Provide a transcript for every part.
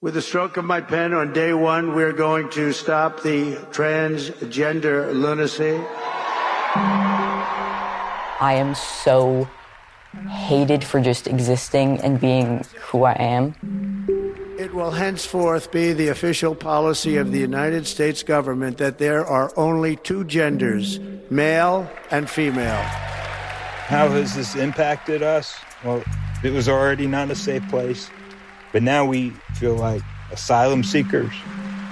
With the stroke of my pen on day one, we're going to stop the transgender lunacy. I am so hated for just existing and being who I am. It will henceforth be the official policy of the United States government that there are only two genders, male and female. How has this impacted us? Well, it was already not a safe place, but now we feel like asylum seekers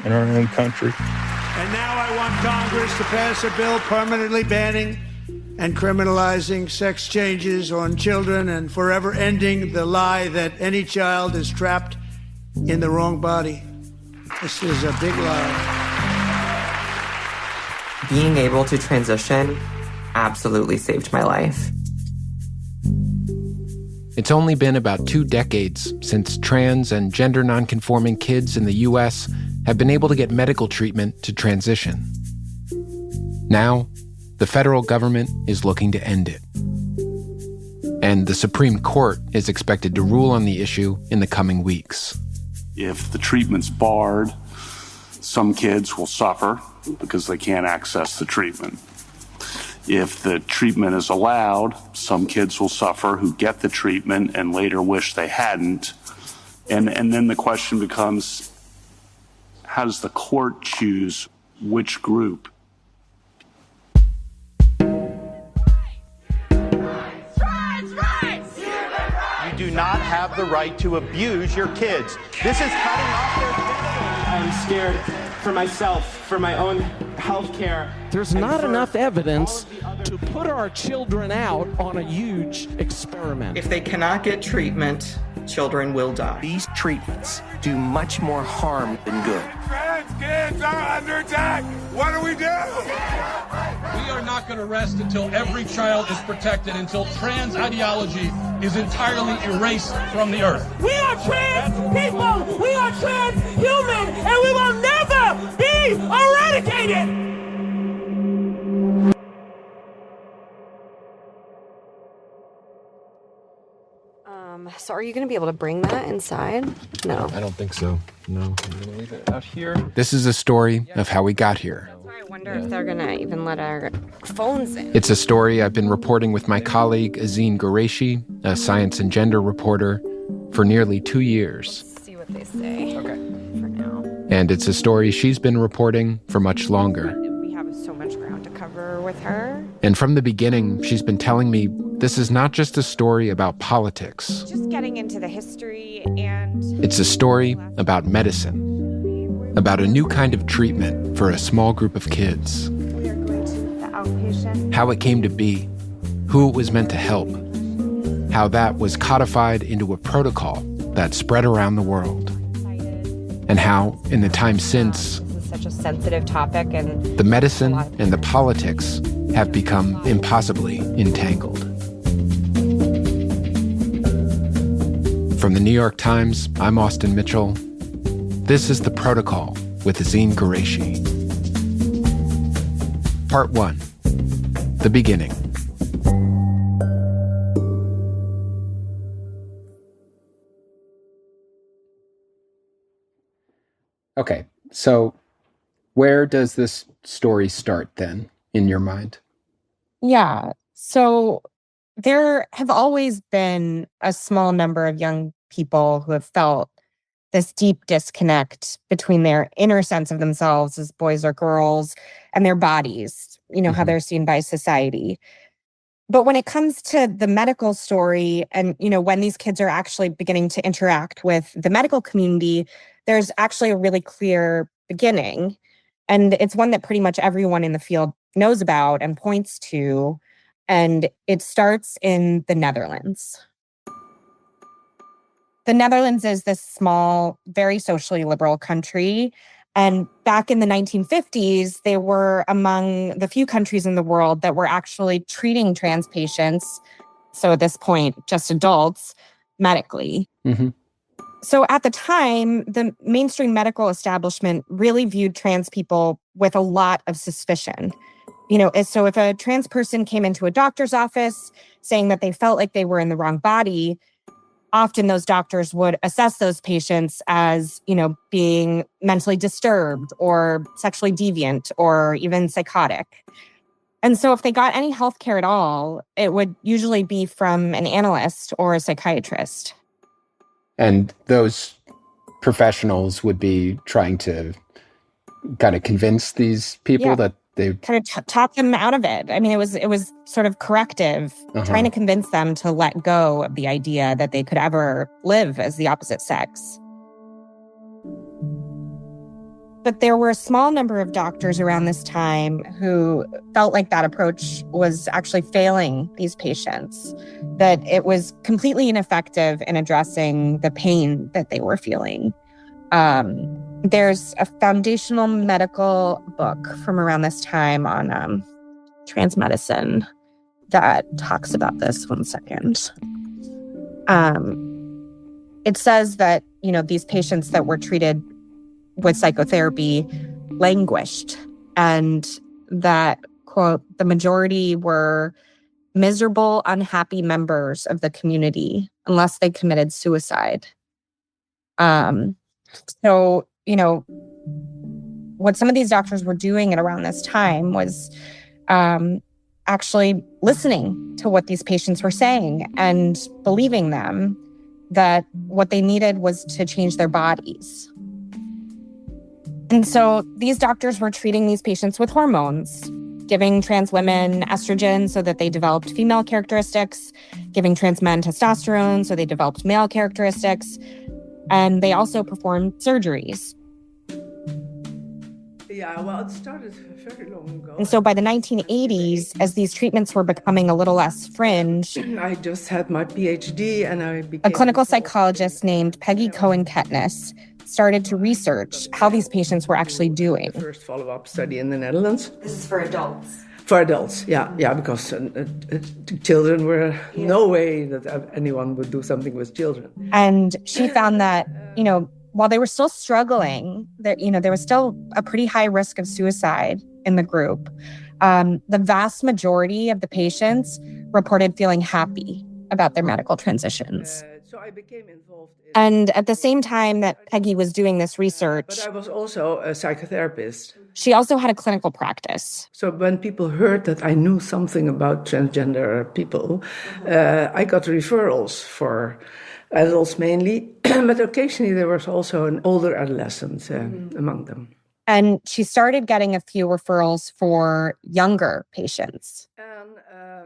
in our own country. And now I want Congress to pass a bill permanently banning and criminalizing sex changes on children and forever ending the lie that any child is trapped in the wrong body. This is a big lie. Being able to transition absolutely saved my life. It's only been about 2 decades since trans and gender nonconforming kids in the U.S. have been able to get medical treatment to transition. Now, the federal government is looking to end it. And the Supreme Court is expected to rule on the issue in the coming weeks. If the treatment's barred, some kids will suffer because they can't access the treatment. If the treatment is allowed, some kids will suffer who get the treatment and later wish they hadn't. And then the question becomes, how does the court choose which group? You do not have the right to abuse your kids. This is cutting off their kids. I'm scared for myself, for my own health care. There's not enough evidence to put our children out on a huge experiment. If they cannot get treatment, children will die. These treatments do much more harm than good. Trans kids are under attack. What do? We are not going to rest until every child is protected, until trans ideology is entirely erased from the earth. We are trans people. We are trans human, and we will never be eradicated. So are you going to be able to bring that inside? No. I don't think so. No. I'm going to leave it out here. This is a story of how we got here. That's why I wonder if they're going to even let our phones in. It's a story I've been reporting with my colleague, Azine Qureshi, a science and gender reporter, for nearly 2 years. Let's see what they say. Okay. For now. And it's a story she's been reporting for much longer. We have so much ground to cover with her. And from the beginning, she's been telling me this is not just a story about politics. Just getting into the history and... It's a story about medicine, about a new kind of treatment for a small group of kids. We are going to the outpatient. How it came to be, who it was meant to help, how that was codified into a protocol that spread around the world, and how, in the time since, this is such a sensitive topic, and the medicine and the politics have become impossibly entangled. From the New York Times, I'm Austin Mitchell. This is The Protocol with Azine Qureshi. Part 1. The Beginning. Okay, so where does this story start then, in your mind? Yeah, so there have always been a small number of young people who have felt this deep disconnect between their inner sense of themselves as boys or girls and their bodies, how they're seen by society. But when it comes to the medical story and, when these kids are actually beginning to interact with the medical community, there's actually a really clear beginning. And it's one that pretty much everyone in the field knows about and points to. And it starts in the Netherlands. The Netherlands is this small, very socially liberal country. And back in the 1950s, they were among the few countries in the world that were actually treating trans patients, so at this point, just adults, medically. Mm-hmm. So at the time, the mainstream medical establishment really viewed trans people with a lot of suspicion. So if a trans person came into a doctor's office saying that they felt like they were in the wrong body, often those doctors would assess those patients as, being mentally disturbed or sexually deviant or even psychotic. And so if they got any health care at all, it would usually be from an analyst or a psychiatrist. And those professionals would be trying to kind of convince these people that they kind of talk them out of it. I mean, it was sort of corrective, trying to convince them to let go of the idea that they could ever live as the opposite sex. But there were a small number of doctors around this time who felt like that approach was actually failing these patients, that it was completely ineffective in addressing the pain that they were feeling. There's a foundational medical book from around this time on trans medicine that talks about this. One second. It says that, these patients that were treated with psychotherapy languished, and that, quote, the majority were miserable, unhappy members of the community unless they committed suicide. So, what some of these doctors were doing at around this time was actually listening to what these patients were saying and believing them that what they needed was to change their bodies. And so these doctors were treating these patients with hormones, giving trans women estrogen so that they developed female characteristics, giving trans men testosterone so they developed male characteristics, and they also performed surgeries. Yeah, well, it started very long ago. And so by the 1980s, as these treatments were becoming a little less fringe, I just had my PhD and I became a clinical psychologist named Peggy Cohen-Kettness started to research how these patients were actually doing. The first follow-up study in the Netherlands. This is for adults. For adults, yeah, because children were no way that anyone would do something with children. And she found that, while they were still struggling, there was still a pretty high risk of suicide in the group. The vast majority of the patients reported feeling happy about their medical transitions. So I became involved. And at the same time that Peggy was doing this research, but I was also a psychotherapist. She also had a clinical practice. So when people heard that I knew something about transgender people, I got referrals for adults mainly, but occasionally there was also an older adolescent among them. And she started getting a few referrals for younger patients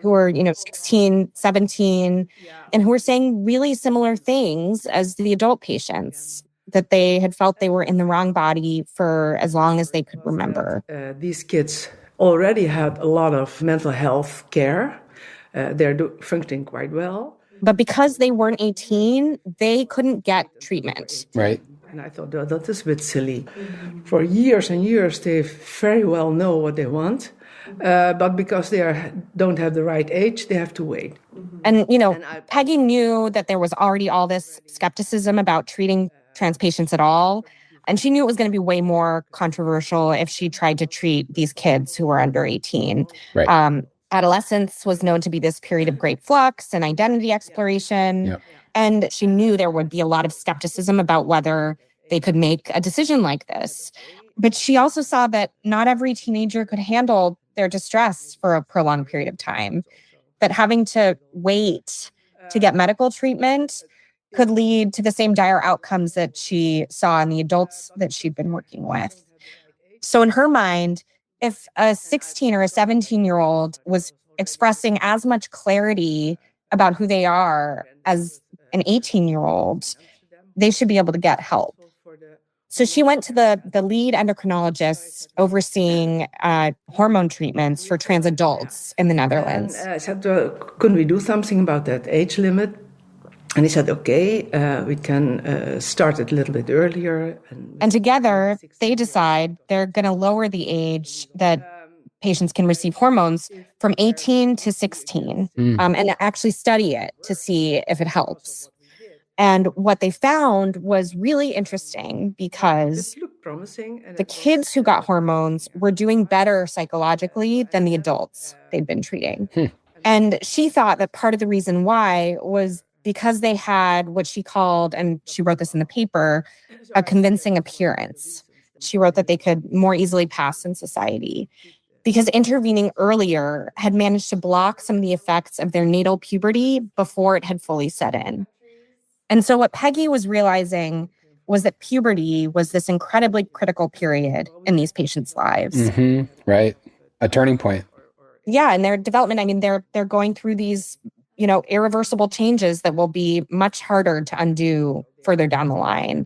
who were, 16, 17, and who were saying really similar things as the adult patients, that they had felt they were in the wrong body for as long as they could remember. These kids already had a lot of mental health care. They're functioning quite well. But because they weren't 18, they couldn't get treatment. Right. And I thought, that is a bit silly. For years and years, they very well know what they want. But because they don't have the right age, they have to wait. And, Peggy knew that there was already all this skepticism about treating trans patients at all. And she knew it was going to be way more controversial if she tried to treat these kids who were under 18. Right. Adolescence was known to be this period of great flux and identity exploration. Yep. And she knew there would be a lot of skepticism about whether they could make a decision like this. But she also saw that not every teenager could handle their distress for a prolonged period of time, that having to wait to get medical treatment could lead to the same dire outcomes that she saw in the adults that she'd been working with. So in her mind, if a 16 or a 17-year-old was expressing as much clarity about who they are as an 18-year-old, they should be able to get help. So she went to the lead endocrinologist overseeing hormone treatments for trans adults in the Netherlands. And I said, couldn't we do something about that age limit? And he said, okay, we can start it a little bit earlier. And together, they decide they're going to lower the age that patients can receive hormones from 18 to 16 and actually study it to see if it helps. And what they found was really interesting because the kids who got hormones were doing better psychologically than the adults they'd been treating. And she thought that part of the reason why was because they had what she called, and she wrote this in the paper, a convincing appearance. She wrote that they could more easily pass in society because intervening earlier had managed to block some of the effects of their natal puberty before it had fully set in. And so what Peggy was realizing was that puberty was this incredibly critical period in these patients' lives. Right. A turning point. Yeah, in their development, I mean, they're going through these, irreversible changes that will be much harder to undo further down the line.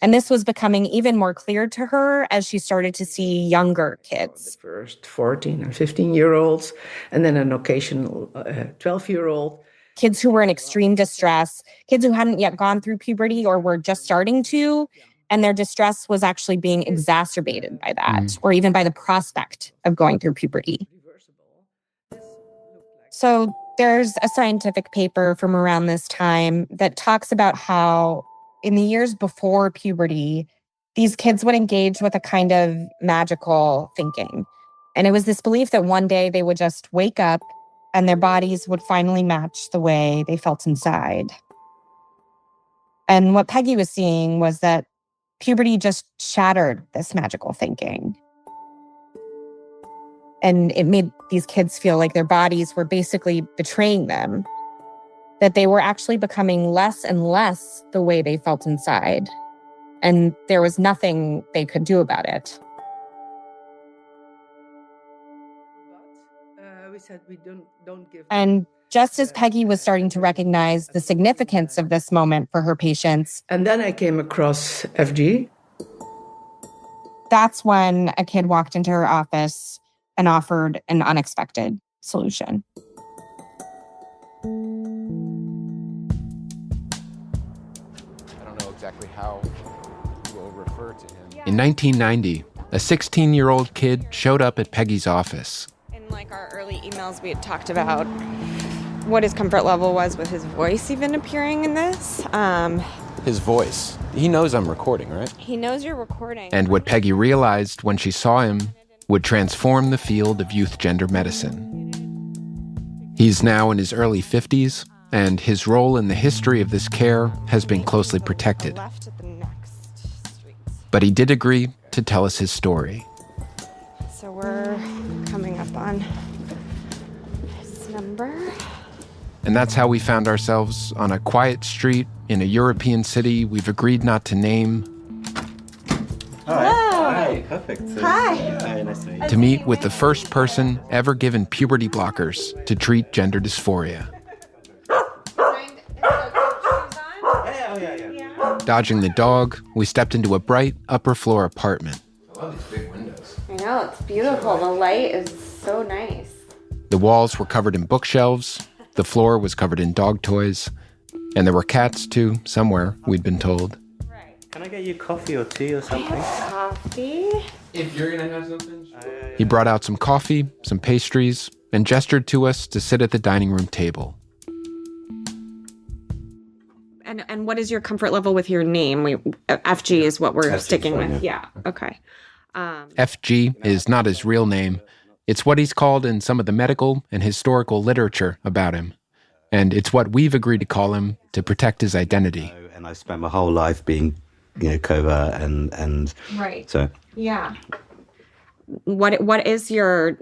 And this was becoming even more clear to her as she started to see younger kids. First 14 and 15-year-olds, and then an occasional 12-year-old. Kids who were in extreme distress, kids who hadn't yet gone through puberty or were just starting to, and their distress was actually being exacerbated by that, or even by the prospect of going through puberty. So there's a scientific paper from around this time that talks about how in the years before puberty, these kids would engage with a kind of magical thinking. And it was this belief that one day they would just wake up and their bodies would finally match the way they felt inside. And what Peggy was seeing was that puberty just shattered this magical thinking. And it made these kids feel like their bodies were basically betraying them, that they were actually becoming less and less the way they felt inside. And there was nothing they could do about it. We said we don't give. And just as Peggy was starting to recognize the significance of this moment for her patients. And then I came across FG. That's when a kid walked into her office and offered an unexpected solution. I don't know exactly how we'll refer to him. In 1990, a 16-year-old kid showed up at Peggy's office. In our early emails, we had talked about what his comfort level was with his voice even appearing in this. His voice. He knows I'm recording, right? He knows you're recording. And what Peggy realized when she saw him would transform the field of youth gender medicine. He's now in his early 50s, and his role in the history of this care has been closely protected. But he did agree to tell us his story. So we're coming up on his number. And that's how we found ourselves on a quiet street in a European city we've agreed not to name. Hi, perfect. Hi. Hi, nice to meet you. To meet with the first person ever given puberty blockers to treat gender dysphoria. Dodging the dog, we stepped into a bright upper floor apartment. I love these big windows. I know, it's beautiful. The light is so nice. The walls were covered in bookshelves, the floor was covered in dog toys, and there were cats too, somewhere, we'd been told. Can I get you coffee or tea or something? Coffee? If you're gonna have something. He brought out some coffee, some pastries, and gestured to us to sit at the dining room table. And what is your comfort level with your name? FG is what we're sticking fine, with. Yeah. Okay. FG is not his real name. It's what he's called in some of the medical and historical literature about him. And it's what we've agreed to call him to protect his identity. And I spent my whole life being, covert and right. So yeah. What is your,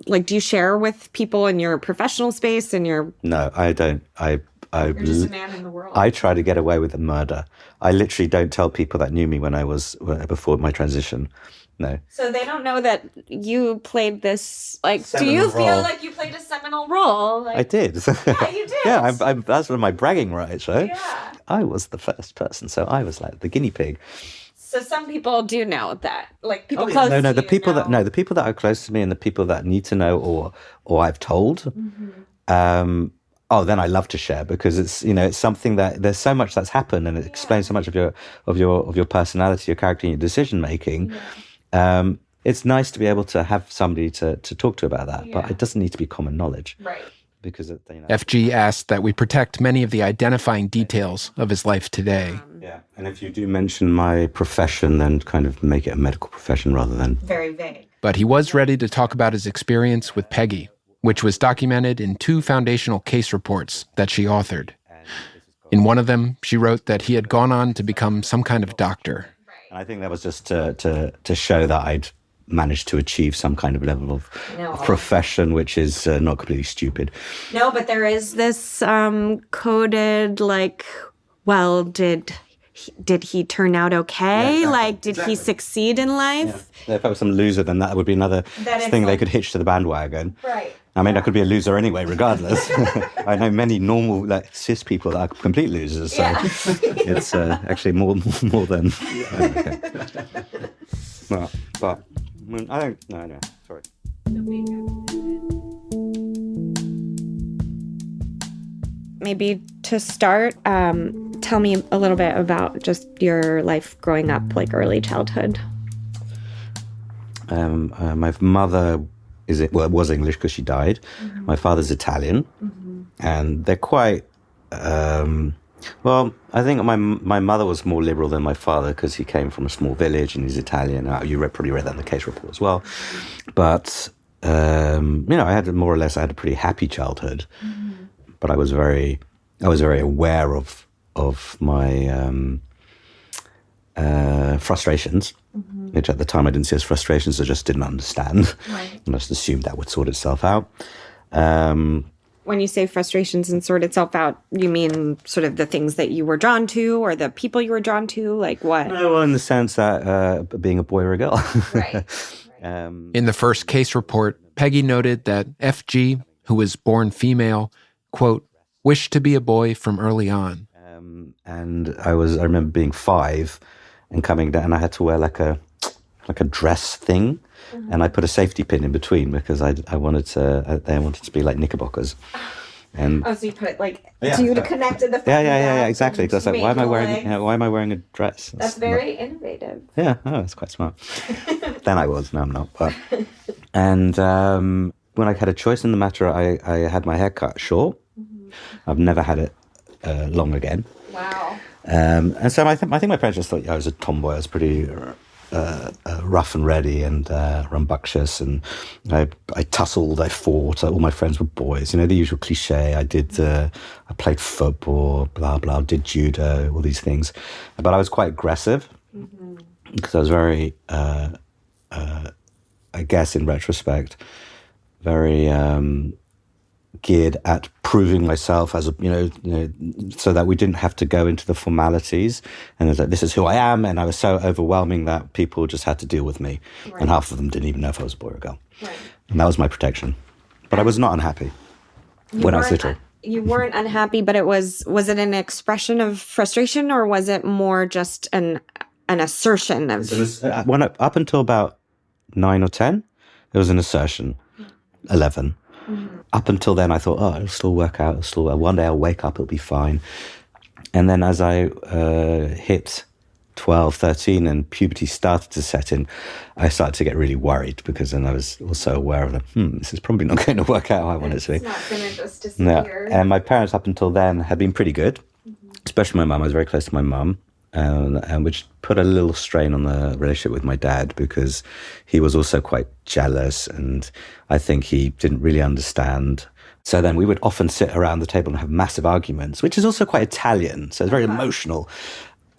do you share with people in your professional space and your... No, I don't. You're just a man in the world. I try to get away with the murder. I literally don't tell people that knew me when I was, before my transition. No. So they don't know that you played this, Seminal do you feel role. like you played a seminal role? I did. Yeah, you did. Yeah, that's one of my bragging rights, right? Yeah. I was the first person, so I was like the guinea pig. So some people do know that, people Oh, close yeah. to The you people know. the people that are close to me and the people that need to know or I've told. Mm-hmm. Then I love to share because it's it's something that there's so much that's happened and it explains so much of your personality, your character, and your decision making. Yeah. It's nice to be able to have somebody to talk to about that, but it doesn't need to be common knowledge. Right. Because FG asked that we protect many of the identifying details of his life today. Yeah, and if you do mention my profession, then kind of make it a medical profession rather than very vague. But he was ready to talk about his experience with Peggy which was documented in 2 foundational case reports that she authored. In one of them, she wrote that he had gone on to become some kind of doctor. And I think that was just to show that I'd managed to achieve some kind of level of profession, which is not completely stupid. No, but there is this coded, like, well, did he turn out okay? Yeah, exactly. Like, did he succeed in life? Yeah. If I was some loser, then that would be another thing they could hitch to the bandwagon. Right. I mean, I could be a loser anyway, regardless. I know many normal, like, cis people that are complete losers, so it's actually more than... Okay. But I don't... No, sorry. Maybe to start, tell me a little bit about just your life growing up, like early childhood. My mother was English because she died. Mm-hmm. My father's Italian, and they're quite. Well, I think my mother was more liberal than my father because he came from a small village and he's Italian. You probably read that in the case report as well. But I had more or less a pretty happy childhood. Mm-hmm. But I was very aware of my frustrations, which at the time I didn't see as frustrations. I just didn't understand. Right. And I just assumed that would sort itself out. When you say frustrations and sort itself out, you mean sort of the things that you were drawn to or the people you were drawn to? Like what? No, well, in the sense that being a boy or a girl. Right. In the first case report, Peggy noted that FG, who was born female, quote, wished to be a boy from early on. And I remember being 5 and coming down, and I had to wear like a dress thing. And I put a safety pin in between because I wanted to be like knickerbockers. And so you put to connect to the front. Yeah, exactly. Because I was like, why am I wearing a dress? That's very innovative. Yeah, that's quite smart. Then I was, now I'm not. But and when I had a choice in the matter, I had my hair cut short. I've never had it long again. Wow. And so I think my parents just thought I was a tomboy. I was pretty rough and ready and rambunctious, and I tussled, I fought. All my friends were boys. The usual cliche. I played football, blah blah. Did judo, all these things, but I was quite aggressive because I was very, I guess in retrospect, very geared at proving myself as so that we didn't have to go into the formalities. And it was like, this is who I am. And I was so overwhelming that people just had to deal with me. Right. And half of them didn't even know if I was a boy or a girl. Right. And that was my protection. But I was not unhappy when I was little. You weren't unhappy, but was it an expression of frustration, or was it more just an assertion of... It was, up until about 9 or 10, it was an assertion. 11. Up until then, I thought, it'll still work out. One day I'll wake up, it'll be fine. And then as I hit 12, 13, and puberty started to set in, I started to get really worried because then I was also aware of this is probably not going to work out how I want it to be. It's not going to just disappear. No. And my parents up until then had been pretty good, especially my mum. I was very close to my mum. And which put a little strain on the relationship with my dad because he was also quite jealous, and I think he didn't really understand. So then we would often sit around the table and have massive arguments, which is also quite Italian, so it's very emotional.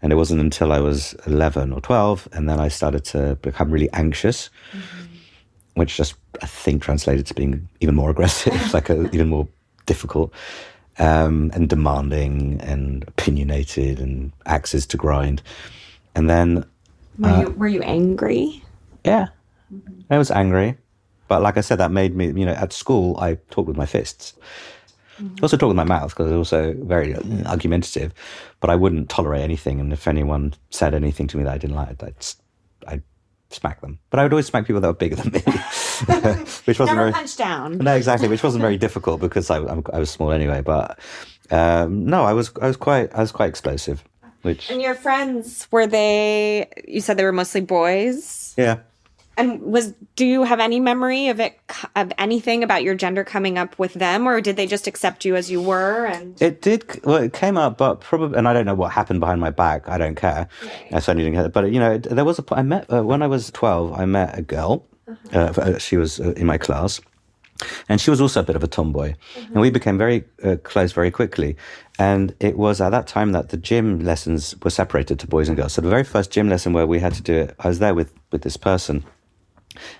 And it wasn't until I was 11 or 12, and then I started to become really anxious, which just, I think, translated to being even more aggressive, even more difficult. And demanding and opinionated and axes to grind. And then... Were you angry? Yeah, I was angry. But like I said, that made me, at school, I talked with my fists. I also talked with my mouth because I was also very argumentative. But I wouldn't tolerate anything. And if anyone said anything to me that I didn't like, I'd smack them. But I would always smack people that were bigger than me. Which wasn't Never punch down. No, exactly, which wasn't very difficult because I was small anyway. But no, I was quite explosive. And your friends, were they? You said they were mostly boys. Yeah. And do you have any memory of anything about your gender coming up with them, or did they just accept you as you were? And it did. Well, it came up, but probably, and I don't know what happened behind my back. I don't care. Right. I certainly didn't care. But there was I met when I was 12. I met a girl. She was in my class, And she was also a bit of a tomboy. And we became very close very quickly. And it was at that time that the gym lessons were separated to boys and girls. So the very first gym lesson where we had to do it, I was there with this person.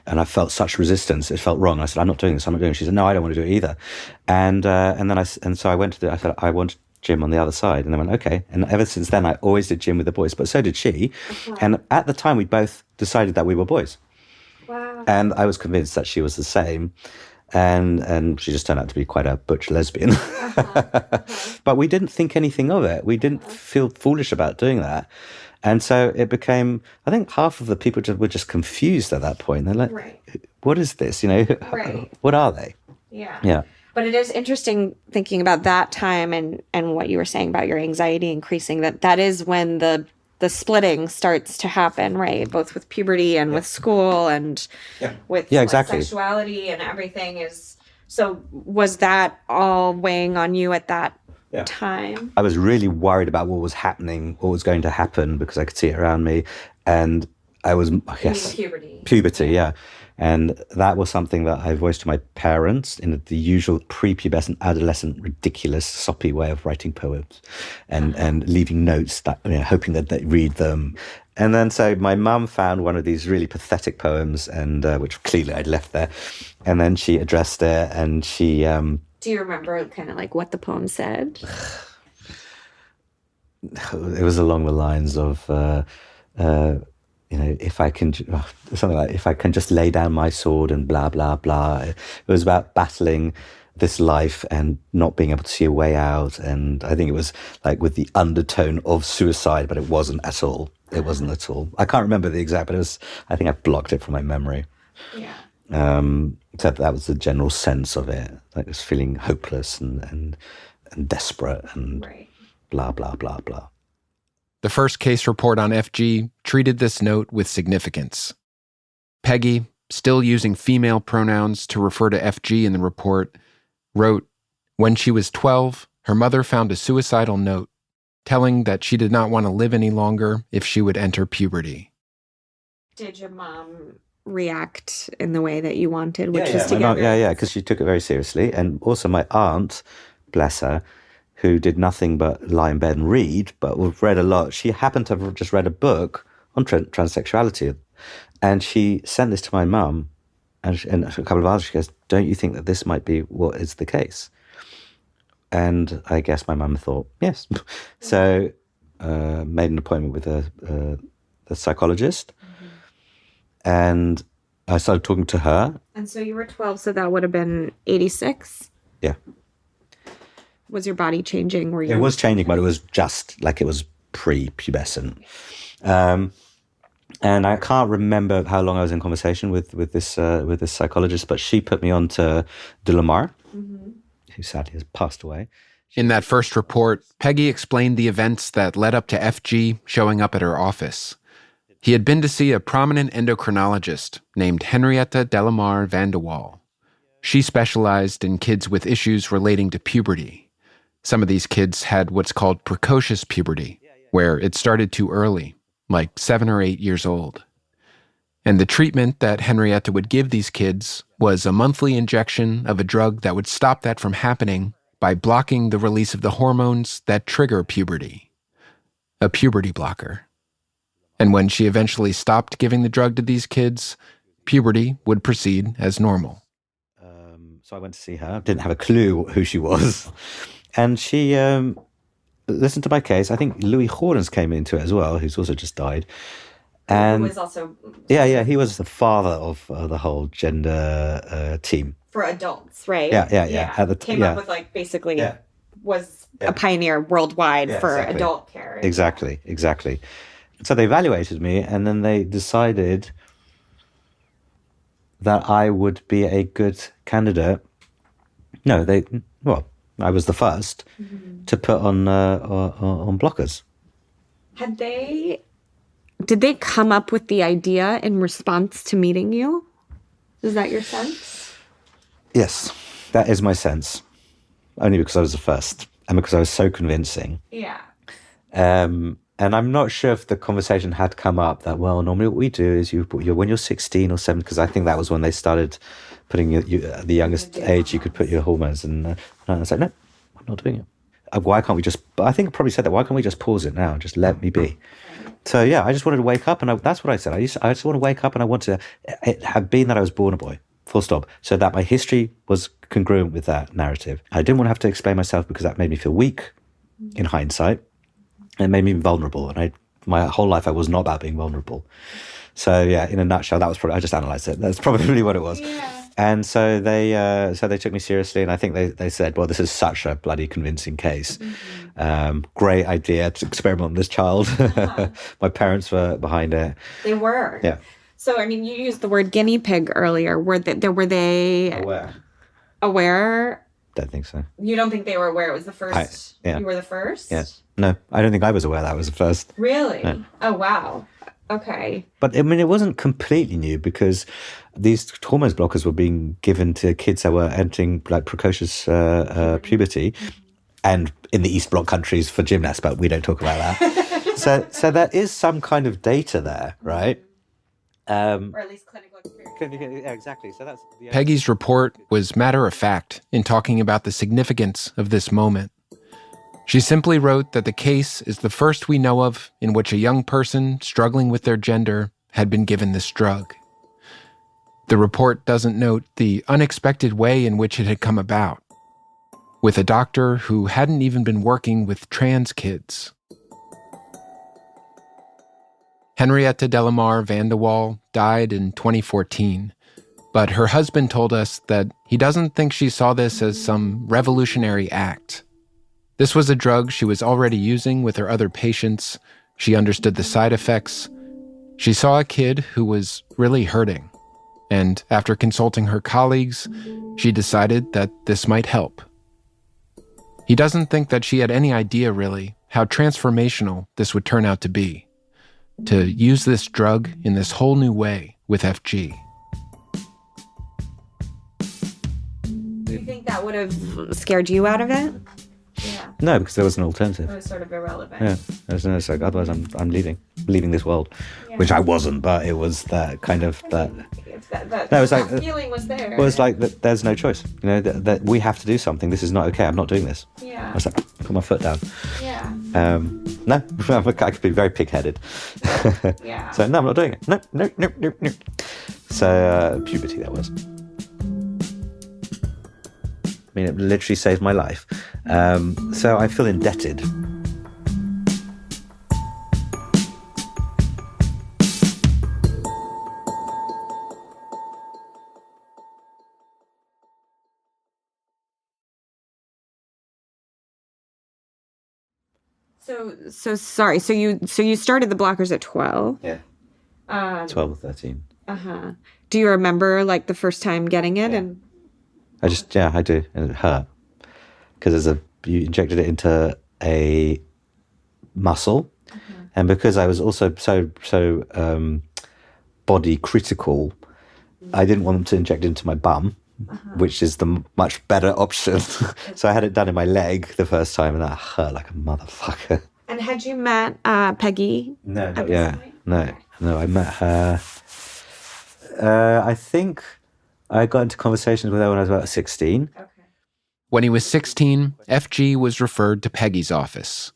And I felt such resistance. It felt wrong. I said, I'm not doing this. I'm not doing it. She said, no, I don't want to do it either. And so I went I said, I want gym on the other side. And I went, okay. And ever since then, I always did gym with the boys. But so did she. Okay. And at the time, we both decided that we were boys. Wow. And I was convinced that she was the same. And she just turned out to be quite a butch lesbian. But we didn't think anything of it. We didn't feel foolish about doing that. And so it became, I think half of the people were just confused at that point. They're like, what is this? What are they? Yeah. Yeah. But it is interesting thinking about that time and what you were saying about your anxiety increasing, that is when the splitting starts to happen, right? Both with puberty and with school and with exactly. sexuality and everything is. So was that all weighing on you at that time? I was really worried about what was happening, what was going to happen, because I could see it around me. And I was, puberty, yeah. And that was something that I voiced to my parents in the usual prepubescent, adolescent, ridiculous, soppy way of writing poems and leaving notes that, hoping that they'd read them. And then so my mum found one of these really pathetic poems, and which clearly I'd left there. And then she addressed it, and she... Do you remember kind of like what the poem said? It was along the lines of... if I can, something like, if I can just lay down my sword and blah, blah, blah. It was about battling this life and not being able to see a way out. And I think it was like with the undertone of suicide, but it wasn't at all. It wasn't at all. I can't remember the exact, but it was, I think I blocked it from my memory. Yeah. So that was the general sense of it. Like just feeling hopeless and desperate and blah, blah, blah, blah. The first case report on FG treated this note with significance. Peggy, still using female pronouns to refer to FG in the report, wrote, when she was 12, her mother found a suicidal note telling that she did not want to live any longer if she would enter puberty. Did your mom react in the way that you wanted, which was together? Because she took it very seriously. And also my aunt, bless her, who did nothing but lie in bed and read, but read a lot. She happened to have just read a book on transsexuality. And she sent this to my mum, and a couple of hours she goes, don't you think that this might be what is the case? And I guess my mum thought, yes. So made an appointment with a psychologist. And I started talking to her. And so you were 12, so that would have been 86? Yeah. Was your body changing? It was changing, but it was just like it was pre-pubescent. And I can't remember how long I was in conversation with this psychologist, but she put me on to de Lamar, who sadly has passed away. In that first report, Peggy explained the events that led up to FG showing up at her office. He had been to see a prominent endocrinologist named Henrietta Delamar van de Waal. She specialized in kids with issues relating to puberty. Some of these kids had what's called precocious puberty, where it started too early, like 7 or 8 years old. And the treatment that Henrietta would give these kids was a monthly injection of a drug that would stop that from happening by blocking the release of the hormones that trigger puberty. A puberty blocker. And when she eventually stopped giving the drug to these kids, puberty would proceed as normal. So I went to see her, didn't have a clue who she was. And she listened to my case. I think Louis Horens came into it as well, who's also just died. And who was also... Yeah, he was the father of the whole gender team. For adults, right? Yeah. Came up with basically was a pioneer worldwide for adult care. Exactly. So they evaluated me, and then they decided that I would be a good candidate. No, I was the first to put on blockers. Did they come up with the idea in response to meeting you? Is that your sense? Yes, that is my sense. Only because I was the first and because I was so convincing. Yeah. And I'm not sure if the conversation had come up that, well, normally what we do is when you're 16 or 17, because I think that was when they started putting the youngest age you could put your hormones. And I was like, no, I'm not doing it. Why can't we just, I think I probably said that, why can't we just pause it now? Just let me be. So yeah, I just wanted to wake up, and that's what I said. I just want to wake up, and I want to have been that I was born a boy, full stop, so that my history was congruent with that narrative. I didn't want to have to explain myself because that made me feel weak in hindsight. It made me vulnerable, and my whole life I was not about being vulnerable. So yeah, in a nutshell, that was probably, I just analysed it. That's probably what it was. Yeah. And so they took me seriously, and I think they said, well, this is such a bloody convincing case. Great idea to experiment on this child. My parents were behind it. They were. Yeah. So, I mean, you used the word guinea pig earlier. Were they aware? Don't think so. You don't think they were aware it was the first? You were the first? Yes. No, I don't think I was aware that was the first. Really? No. Oh, wow. Okay. But I mean, it wasn't completely new because these hormone blockers were being given to kids that were entering like precocious puberty, and in the East Bloc countries for gymnasts, but we don't talk about that. so there is some kind of data there, right? Or at least clinical experience. Yeah, exactly. So that's Peggy's report was matter of fact in talking about the significance of this moment. She simply wrote that the case is the first we know of in which a young person struggling with their gender had been given this drug. The report doesn't note the unexpected way in which it had come about, with a doctor who hadn't even been working with trans kids. Henrietta Delamar van de Waal died in 2014, but her husband told us that he doesn't think she saw this as some revolutionary act. This was a drug she was already using with her other patients. She understood the side effects. She saw a kid who was really hurting. And after consulting her colleagues, she decided that this might help. He doesn't think that she had any idea, really, how transformational this would turn out to be. To use this drug in this whole new way with FG. Do you think that would have scared you out of it? Yeah. No, because there was an alternative. It was sort of irrelevant. Yeah, it's like, otherwise I'm leaving this world, which I wasn't, but it was that kind of that. No, it was like feeling was there. It was like that. There's no choice. You know that we have to do something. This is not okay. I'm not doing this. Yeah. I was like, put my foot down. Yeah. No, I could be very pig-headed. Yeah. So no, I'm not doing it. No. So puberty that was. I mean, it literally saved my life. So I feel indebted. So sorry. So you started the blockers at 12. Yeah. 12 or 13. Uh-huh. Do you remember like the first time getting it? Yeah. I do, and it hurt because you injected it into a muscle, and because I was also so body critical, I didn't want them to inject it into my bum, which is the much better option. So I had it done in my leg the first time, and that hurt like a motherfucker. And had you met Peggy? No. I met her. I think I got into conversations with her when I was about 16. Okay. When he was 16, FG was referred to Peggy's office.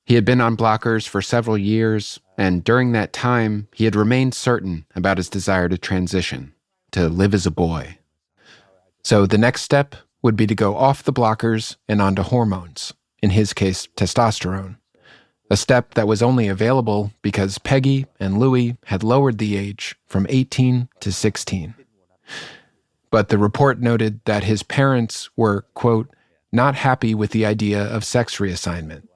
He had been on blockers for several years, and during that time, he had remained certain about his desire to transition, to live as a boy. So the next step would be to go off the blockers and onto hormones, in his case, testosterone. A step that was only available because Peggy and Louis had lowered the age from 18 to 16. But the report noted that his parents were, quote, not happy with the idea of sex reassignment,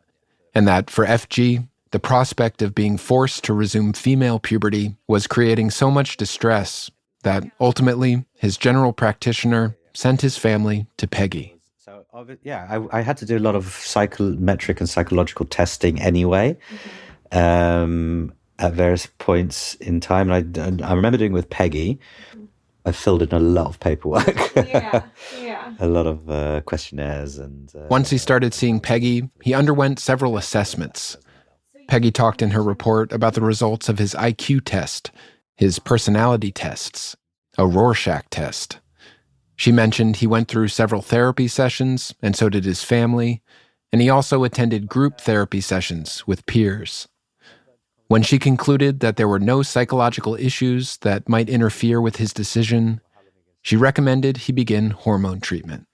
and that for FG, the prospect of being forced to resume female puberty was creating so much distress that ultimately his general practitioner sent his family to Peggy. So, I had to do a lot of psychometric and psychological testing anyway, at various points in time. And I remember doing it with Peggy. I filled in a lot of paperwork. Yeah. A lot of questionnaires. And once he started seeing Peggy, he underwent several assessments. Peggy talked in her report about the results of his IQ test, his personality tests, a Rorschach test. She mentioned he went through several therapy sessions, and so did his family, and he also attended group therapy sessions with peers. When she concluded that there were no psychological issues that might interfere with his decision, she recommended he begin hormone treatment.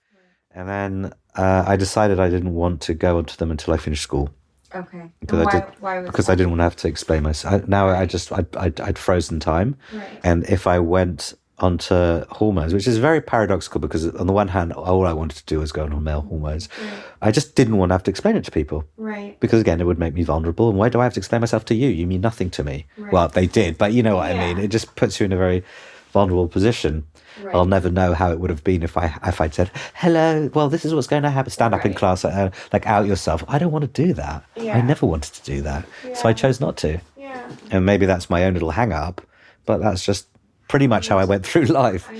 And then I decided I didn't want to go onto them until I finished school. Okay. Because I didn't want to have to explain myself. I'd frozen time. Right. And if I went onto hormones, which is very paradoxical because on the one hand, all I wanted to do was go on male hormones. Right. I just didn't want to have to explain it to people. Right. Because again, it would make me vulnerable. And why do I have to explain myself to you? You mean nothing to me. Right. Well, they did, but you know what I mean. It just puts you in a very vulnerable position. Right. I'll never know how it would have been if I'd said, hello, well, this is what's going to happen. Stand up in class, like out yourself. I don't want to do that. Yeah. I never wanted to do that. Yeah. So I chose not to. Yeah. And maybe that's my own little hang up, but that's just pretty much how I went through life.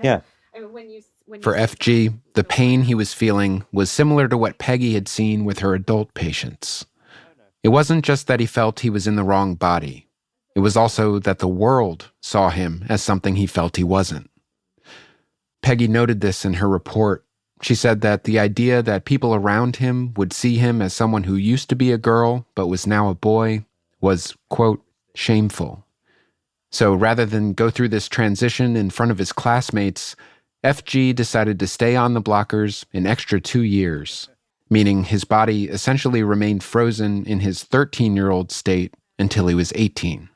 Yeah. For FG, the pain he was feeling was similar to what Peggy had seen with her adult patients. It wasn't just that he felt he was in the wrong body. It was also that the world saw him as something he felt he wasn't. Peggy noted this in her report. She said that the idea that people around him would see him as someone who used to be a girl but was now a boy was, quote, shameful. So rather than go through this transition in front of his classmates, FG decided to stay on the blockers an extra 2 years, meaning his body essentially remained frozen in his 13-year-old state until he was 18.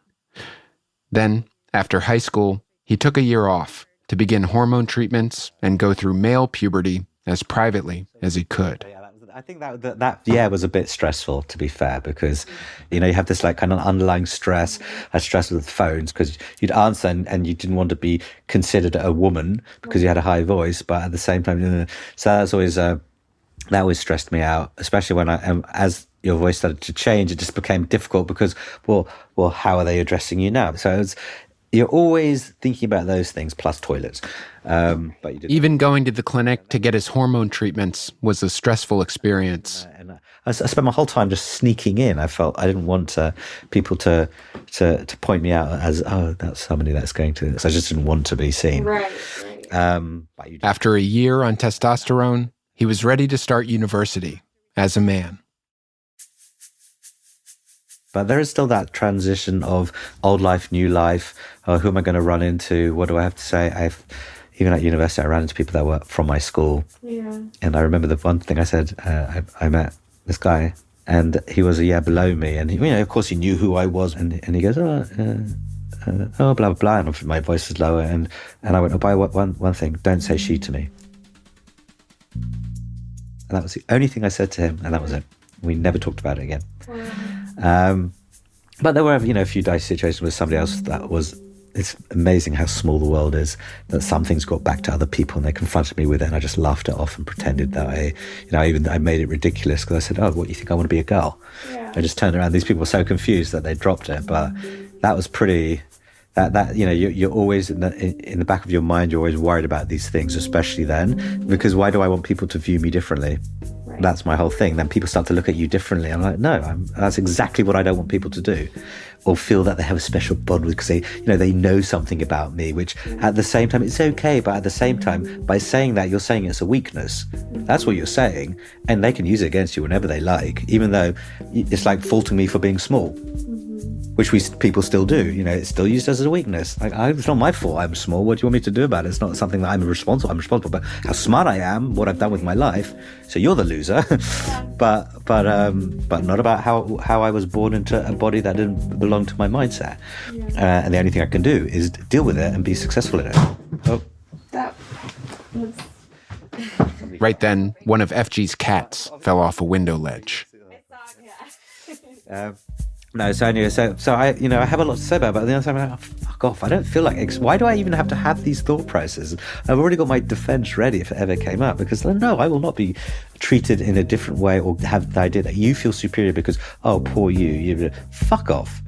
Then, after high school, he took a year off to begin hormone treatments and go through male puberty as privately as he could. I think that year was a bit stressful, to be fair, because, you know, you have this like kind of underlying stress with phones because you'd answer and you didn't want to be considered a woman because you had a high voice, but at the same time, so that's always, that always stressed me out, especially when as your voice started to change, it just became difficult because, well, how are they addressing you now? So you're always thinking about those things, plus toilets. But even going to the clinic to get his hormone treatments was a stressful experience. And I spent my whole time just sneaking in. I felt I didn't want people to point me out as, oh, that's somebody that's going to this. I just didn't want to be seen. Right. After a year on testosterone, he was ready to start university as a man. But there is still that transition of old life, new life. Who am I going to run into? What do I have to say? Even at university, I ran into people that were from my school. Yeah. And I remember the one thing I said, I met this guy and he was a year below me. And, of course he knew who I was. And he goes, blah, blah, blah. And my voice was lower. And I went, by one thing, don't say she to me. And that was the only thing I said to him. And that was it. We never talked about it again. But there were, a few dicey situations with somebody else it's amazing how small the world is, that some things got back to other people and they confronted me with it and I just laughed it off and pretended that I made it ridiculous because I said, oh, what, you think I want to be a girl? Yeah. I just turned around. These people were so confused that they dropped it. But that was pretty, you're always in the back of your mind, you're always worried about these things, especially then, because why do I want people to view me differently? That's my whole thing. Then people start to look at you differently. I'm like, no, that's exactly what I don't want people to do, or feel that they have a special bond with because they know something about me. Which at the same time, it's okay, but at the same time, by saying that, you're saying it's a weakness. That's what you're saying, and they can use it against you whenever they like, even though it's like faulting me for being small. Which people still do, it's still used as a weakness. Like, it's not my fault I'm small. What do you want me to do about it? It's not something that I'm responsible, but how smart I am, what I've done with my life. So you're the loser. but not about how I was born into a body that didn't belong to my mindset. Yeah. And the only thing I can do is deal with it and be successful in it. Oh. That was... Right then, one of FG's cats fell off a window ledge. No, so anyway, so I, I have a lot to say about it, but the other time I'm like, oh, fuck off. I don't feel like, why do I even have to have these thought processes? I've already got my defense ready if it ever came up, because no, I will not be treated in a different way or have the idea that you feel superior because, oh, poor you, fuck off.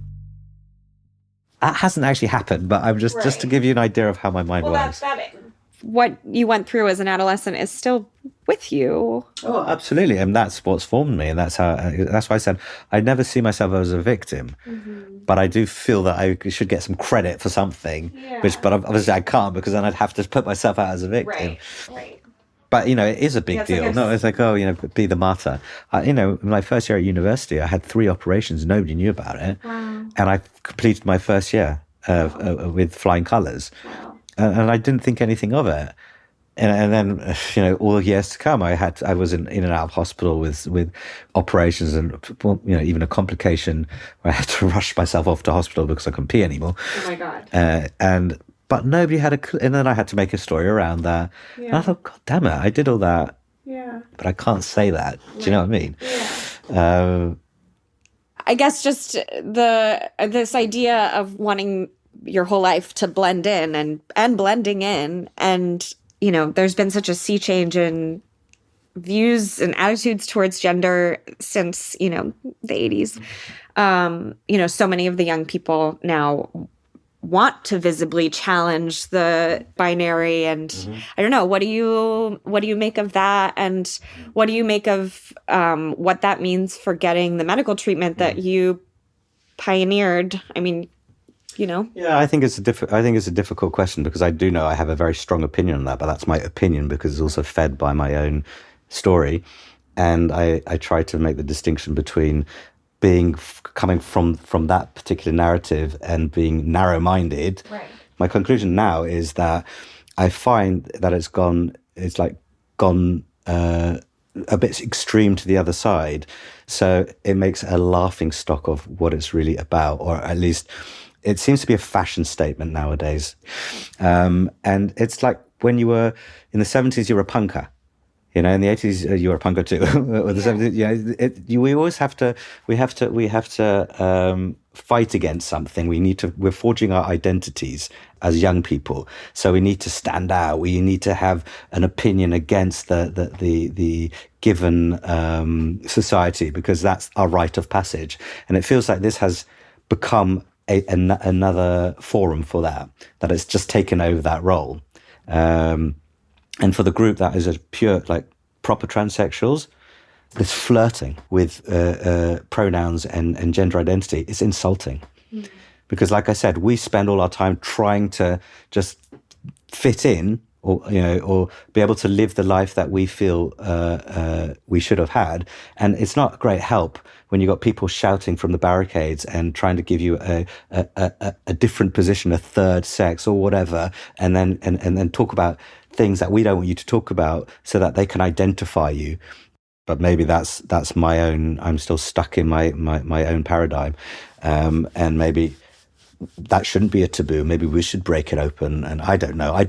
That hasn't actually happened, but I'm just to give you an idea of how my mind works. Well, what you went through as an adolescent is still with you. Oh, absolutely. And that's what's formed me. And that's why I said I never see myself as a victim. But I do feel that I should get some credit for something, but obviously I can't, because then I'd have to put myself out as a victim. Right. But, it is a big deal. It's like, be the martyr. In my first year at university, I had 3 operations. Nobody knew about it. Wow. And I completed my first year with flying colours. Wow. And I didn't think anything of it. And then, all the years to come, I was in and out of hospital with operations and, even a complication where I had to rush myself off to hospital because I couldn't pee anymore. Oh my God. But nobody had and then I had to make a story around that. Yeah. And I thought, God damn it, I did all that. Yeah. But I can't say that. Do you know what I mean? Yeah. I guess just this idea of wanting your whole life to blend in and blending in, and there's been such a sea change in views and attitudes towards gender since the 80s. So many of the young people now want to visibly challenge the binary, and I don't know, what do you make of that, and what do you make of what that means for getting the medical treatment that you pioneered? I mean, Yeah, I think it's a difficult question, because I do know I have a very strong opinion on that, but that's my opinion because it's also fed by my own story, and I try to make the distinction between coming from that particular narrative and being narrow-minded. Right. My conclusion now is that I find that it's gone a bit extreme to the other side, so it makes a laughing stock of what it's really about, or at least it seems to be a fashion statement nowadays. And it's like when you were in the 70s, you were a punker. In the 80s, you were a punker too. Or the 70s, we always have to fight against something. We're forging our identities as young people. So we need to stand out. We need to have an opinion against the given society, because that's our rite of passage. And it feels like this has become another forum for that it's just taken over that role. And for the group that is a pure, proper transsexuals, this flirting with pronouns and gender identity is insulting. Mm. Because, like I said, we spend all our time trying to just fit in, or be able to live the life that we feel we should have had. And it's not great help when you've got people shouting from the barricades and trying to give you a different position, a third sex or whatever, and then talk about things that we don't want you to talk about so that they can identify you. But maybe that's my own, I'm still stuck in my own paradigm. And maybe that shouldn't be a taboo. Maybe we should break it open. And I don't know.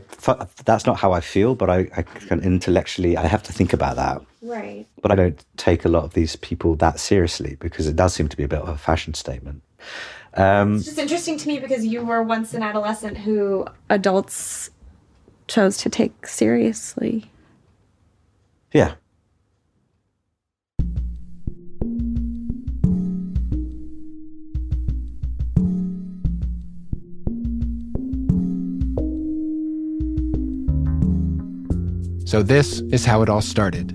That's not how I feel, but I can intellectually, I have to think about that. Right. But I don't take a lot of these people that seriously, because it does seem to be a bit of a fashion statement. It's just interesting to me because you were once an adolescent who adults chose to take seriously. Yeah. So this is how it all started.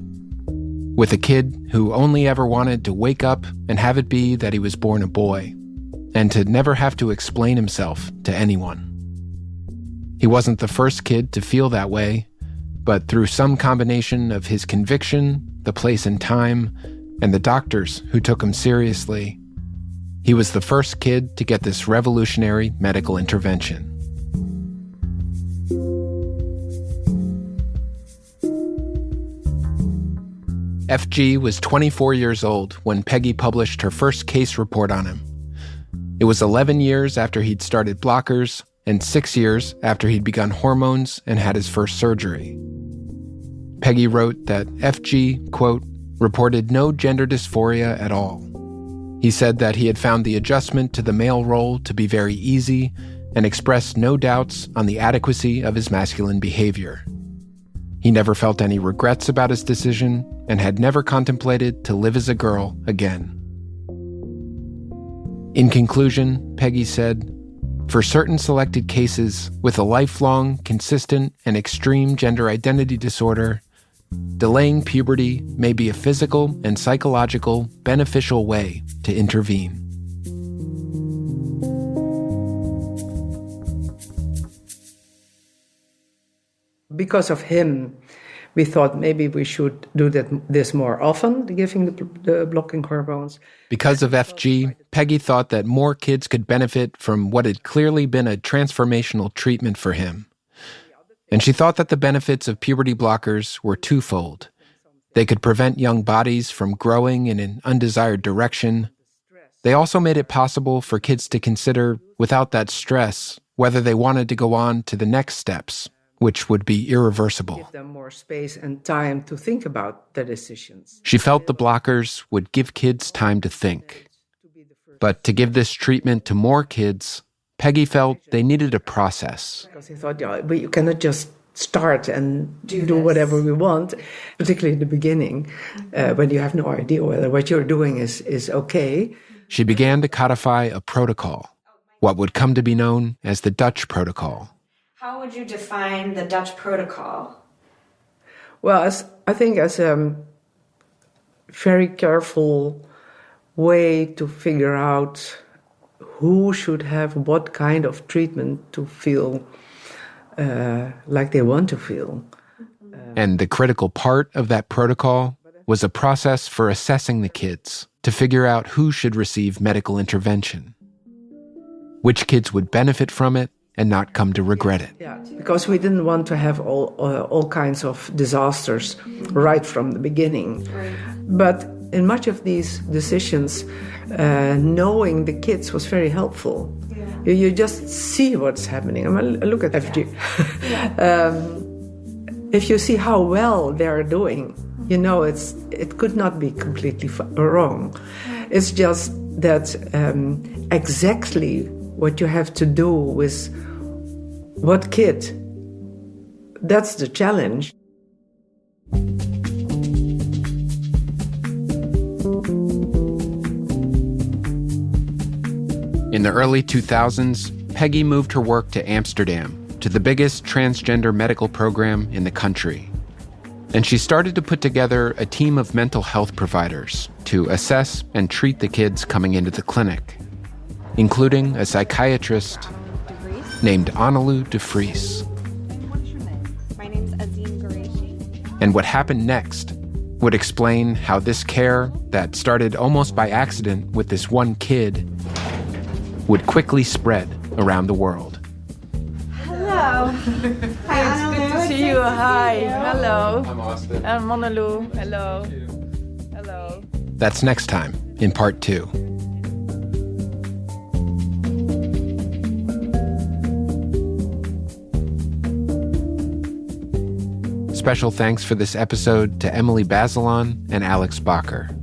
With a kid who only ever wanted to wake up and have it be that he was born a boy, and to never have to explain himself to anyone. He wasn't the first kid to feel that way, but through some combination of his conviction, the place and time, and the doctors who took him seriously, he was the first kid to get this revolutionary medical intervention. FG was 24 years old when Peggy published her first case report on him. It was 11 years after he'd started blockers and 6 years after he'd begun hormones and had his first surgery. Peggy wrote that FG, quote, reported no gender dysphoria at all. He said that he had found the adjustment to the male role to be very easy and expressed no doubts on the adequacy of his masculine behavior. He never felt any regrets about his decision and had never contemplated to live as a girl again. In conclusion, Peggy said, for certain selected cases with a lifelong, consistent, and extreme gender identity disorder, delaying puberty may be a physical and psychological beneficial way to intervene. Because of him, we thought maybe we should do this more often, giving the blocking hormones. Because of FG, Peggy thought that more kids could benefit from what had clearly been a transformational treatment for him. And she thought that the benefits of puberty blockers were twofold. They could prevent young bodies from growing in an undesired direction. They also made it possible for kids to consider, without that stress, whether they wanted to go on to the next steps, which would be irreversible. Give them more space and time to think about their decisions. She felt the blockers would give kids time to think. But to give this treatment to more kids, Peggy felt they needed a process. Because he thought, you cannot just start and do whatever we want, particularly in the beginning, when you have no idea whether what you're doing is okay. She began to codify a protocol, what would come to be known as the Dutch Protocol. How would you define the Dutch Protocol? Well, I think as a very careful way to figure out who should have what kind of treatment to feel like they want to feel. And the critical part of that protocol was a process for assessing the kids to figure out who should receive medical intervention, which kids would benefit from it and not come to regret it. Yeah, because we didn't want to have all kinds of disasters right from the beginning. Right. But in much of these decisions, knowing the kids was very helpful. Yeah. You just see what's happening. I mean, look at FG. If you see how well they're doing, it could not be completely wrong. It's just that exactly what you have to do with what kid, that's the challenge. In the early 2000s, Peggy moved her work to Amsterdam, to the biggest transgender medical program in the country. And she started to put together a team of mental health providers to assess and treat the kids coming into the clinic, including a psychiatrist named Annalou de Vries. What's your name? My name's Azim Ghareshi. And what happened next would explain how this care that started almost by accident with this one kid would quickly spread around the world. Hello. Hi, it's good to see you. Hi. Hello. I'm Austin. I'm Annalou. Hello. Hello. That's next time in part 2. Special thanks for this episode to Emily Bazelon and Alex Bacher.